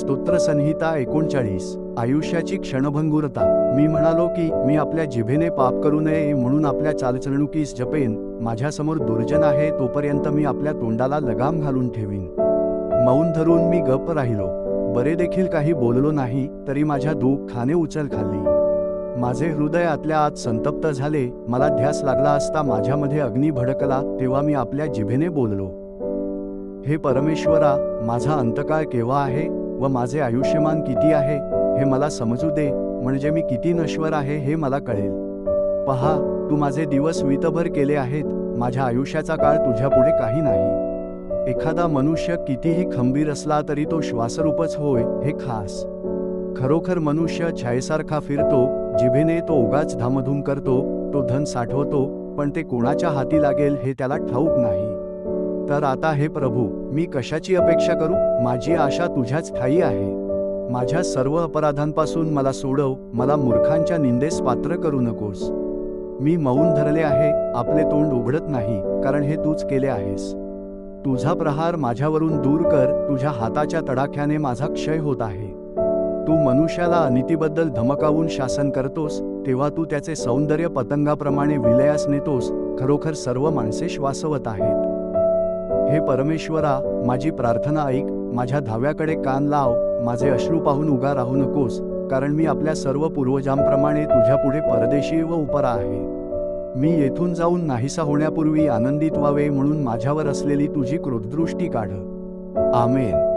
स्तोत्रसंहिता 39. आयुष्याची क्षणभंगुरता. मी म्हणालो की मी आपल्या जिभेने पाप करू नये म्हणून आपल्या चालचलणुकीस जपेन. माझ्यासमोर दुर्जन आहे तोपर्यंत मी आपल्या तोंडाला लगाम घालून ठेवीन. मौन धरून मी गप्प राहिलो. बरे देखील काही बोललो नाही तरी माझ्या दुःखाने उचल खाल्ली. माझे हृदय आतल्या आत संतप्त झाले. मला ध्यास लागला असता माझ्यामध्ये अग्नी भडकला तेव्हा मी आपल्या जिभेने बोललो, हे परमेश्वरा, माझा अंतकाळ केव्हा आहे व माझे आयुष्यमान किती आहे हे मला समजू दे, म्हणजे मी किती नश्वर आहे हे मला कळेल. पहा, तू माझे दिवस वीतभर केले आहेत. माझ्या आयुष्याचा काळ तुझ्यापुढे काही नाही. एखादा मनुष्य कितीही खंबीर असला तरी तो श्वासरूपच होय, हे खास. खरोखर मनुष्य छायेसारखा फिरतो. जिभेने तो उगाच धामधूम करतो, तो धन साठवतो, पण ते कोणाच्या हाती लागेल हे त्याला ठाऊक नाही. तर आता हे प्रभू, मी कशाची अपेक्षा करू? माझी आशा तुझ्याच ठायी आहे. माझ्या सर्व अपराधांपासून मला सोडव. मला मूर्खांच्या निंदेस पात्र करू नकोस. मी मौन धरले आहे. आपले तोंड उघडत नाही, कारण हे तूच केले आहेस. तुझा प्रहार माझ्यावरून दूर कर. तुझ्या हाताच्या तडाख्याने माझा क्षय होत आहे. तू मनुष्याला अनितीबद्दल धमकावून शासन करतोस, तेव्हा तू त्याचे सौंदर्य पतंगाप्रमाणे विलयास नेतोस. खरोखर सर्व माणसे श्वासवत आहेत. हे परमेश्वरा, माझी प्रार्थना ऐक. माझ्या धाव्याकडे कान लाव. माझे अश्रू पाहून उगा राहू नकोस, कारण मी आपल्या सर्व पूर्वजांप्रमाणे तुझ्यापुढे परदेशी व उपरा आहे. मी येथून जाऊन नाहीसा होण्यापूर्वी आनंदित व्हावे म्हणून माझ्यावर असलेली तुझी क्रोधदृष्टी काढ. आमेन.